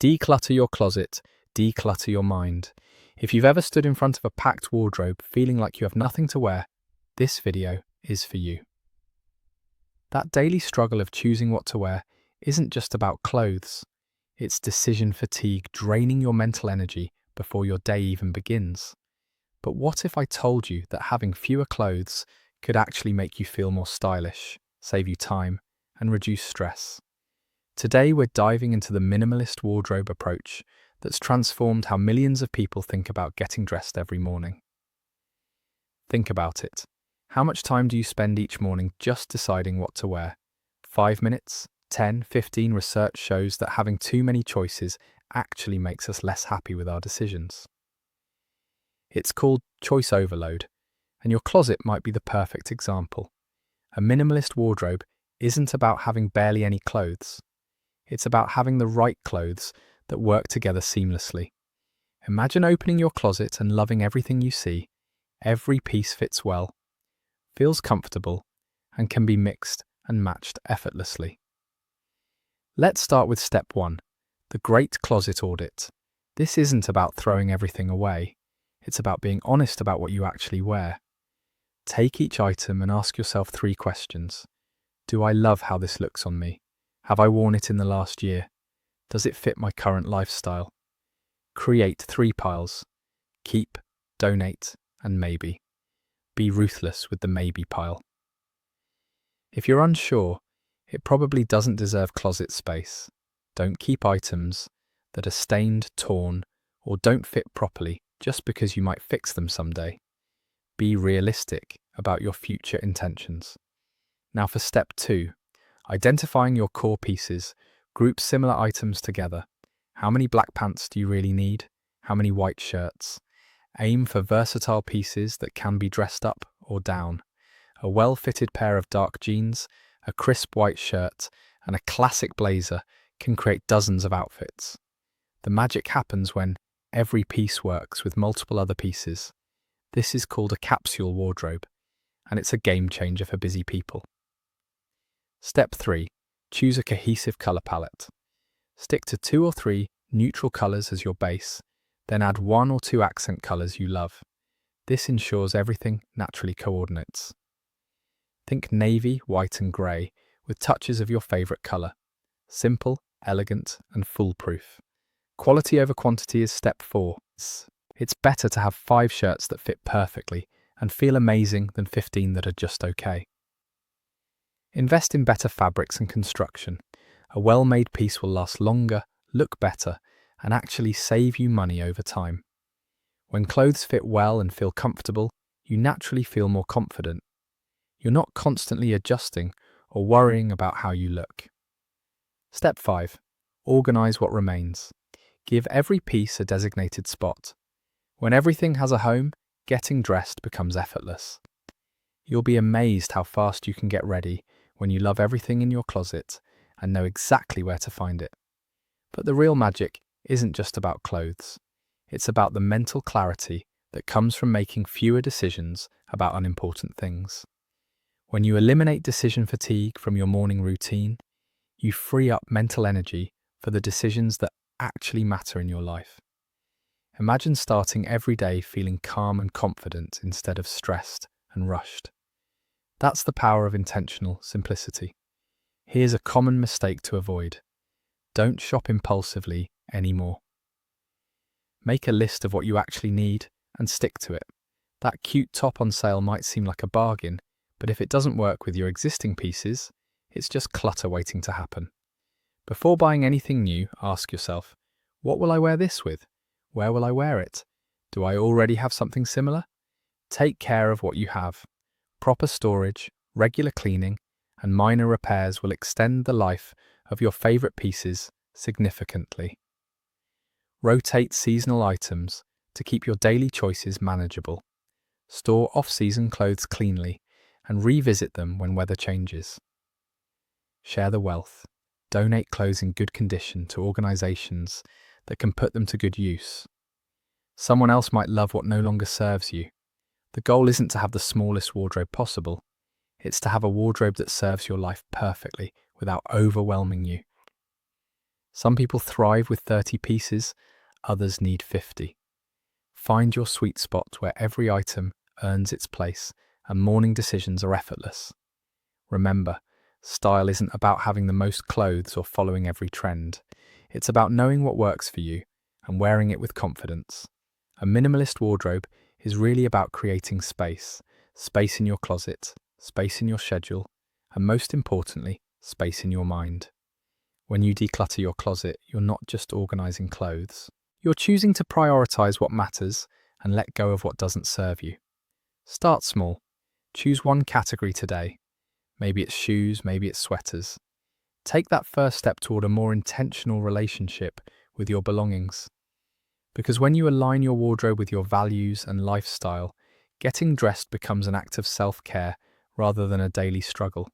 Declutter your closet, declutter your mind. If you've ever stood in front of a packed wardrobe feeling like you have nothing to wear, this video is for you. That daily struggle of choosing what to wear isn't just about clothes. It's decision fatigue draining your mental energy before your day even begins. But what if I told you that having fewer clothes could actually make you feel more stylish, save you time, and reduce stress? Today we're diving into the minimalist wardrobe approach that's transformed how millions of people think about getting dressed every morning. Think about it. How much time do you spend each morning just deciding what to wear? 5 minutes? 10, 15? Research shows that having too many choices actually makes us less happy with our decisions. It's called choice overload, and your closet might be the perfect example. A minimalist wardrobe isn't about having barely any clothes. It's about having the right clothes that work together seamlessly. Imagine opening your closet and loving everything you see. Every piece fits well, feels comfortable, and can be mixed and matched effortlessly. Let's start with step 1, the great closet audit. This isn't about throwing everything away. It's about being honest about what you actually wear. Take each item and ask yourself 3 questions. Do I love how this looks on me? Have I worn it in the last year? Does it fit my current lifestyle? Create 3 piles. Keep, donate, and maybe. Be ruthless with the maybe pile. If you're unsure, it probably doesn't deserve closet space. Don't keep items that are stained, torn, or don't fit properly just because you might fix them someday. Be realistic about your future intentions. Now for step 2, identifying your core pieces. Group similar items together. How many black pants do you really need? How many white shirts? Aim for versatile pieces that can be dressed up or down. A well-fitted pair of dark jeans, a crisp white shirt, and a classic blazer can create dozens of outfits. The magic happens when every piece works with multiple other pieces. This is called a capsule wardrobe, and it's a game changer for busy people. Step 3. Choose a cohesive color palette. Stick to 2 or 3 neutral colors as your base, then add 1 or 2 accent colors you love. This ensures everything naturally coordinates. Think navy, white, and gray with touches of your favorite color. Simple, elegant, and foolproof. Quality over quantity is step 4. It's better to have 5 shirts that fit perfectly and feel amazing than 15 that are just okay. Invest in better fabrics and construction. A well-made piece will last longer, look better, and actually save you money over time. When clothes fit well and feel comfortable, you naturally feel more confident. You're not constantly adjusting or worrying about how you look. Step 5. Organize what remains. Give every piece a designated spot. When everything has a home, getting dressed becomes effortless. You'll be amazed how fast you can get ready when you love everything in your closet and know exactly where to find it. But the real magic isn't just about clothes. It's about the mental clarity that comes from making fewer decisions about unimportant things. When you eliminate decision fatigue from your morning routine, you free up mental energy for the decisions that actually matter in your life. Imagine starting every day feeling calm and confident instead of stressed and rushed. That's the power of intentional simplicity. Here's a common mistake to avoid. Don't shop impulsively anymore. Make a list of what you actually need and stick to it. That cute top on sale might seem like a bargain, but if it doesn't work with your existing pieces, it's just clutter waiting to happen. Before buying anything new, ask yourself, what will I wear this with? Where will I wear it? Do I already have something similar? Take care of what you have. Proper storage, regular cleaning, and minor repairs will extend the life of your favorite pieces significantly. Rotate seasonal items to keep your daily choices manageable. Store off-season clothes cleanly and revisit them when weather changes. Share the wealth. Donate clothes in good condition to organizations that can put them to good use. Someone else might love what no longer serves you. The goal isn't to have the smallest wardrobe possible. It's to have a wardrobe that serves your life perfectly without overwhelming you. Some people thrive with 30 pieces, others need 50. Find your sweet spot where every item earns its place and morning decisions are effortless. Remember, style isn't about having the most clothes or following every trend. It's about knowing what works for you and wearing it with confidence. A minimalist wardrobe is really about creating space in your closet, space in your schedule, and most importantly, space in your mind. When you declutter your closet, you're not just organizing clothes. You're choosing to prioritize what matters and let go of what doesn't serve you. Start small. Choose one category today. Maybe it's shoes, maybe it's sweaters. Take that first step toward a more intentional relationship with your belongings. Because when you align your wardrobe with your values and lifestyle, getting dressed becomes an act of self-care rather than a daily struggle.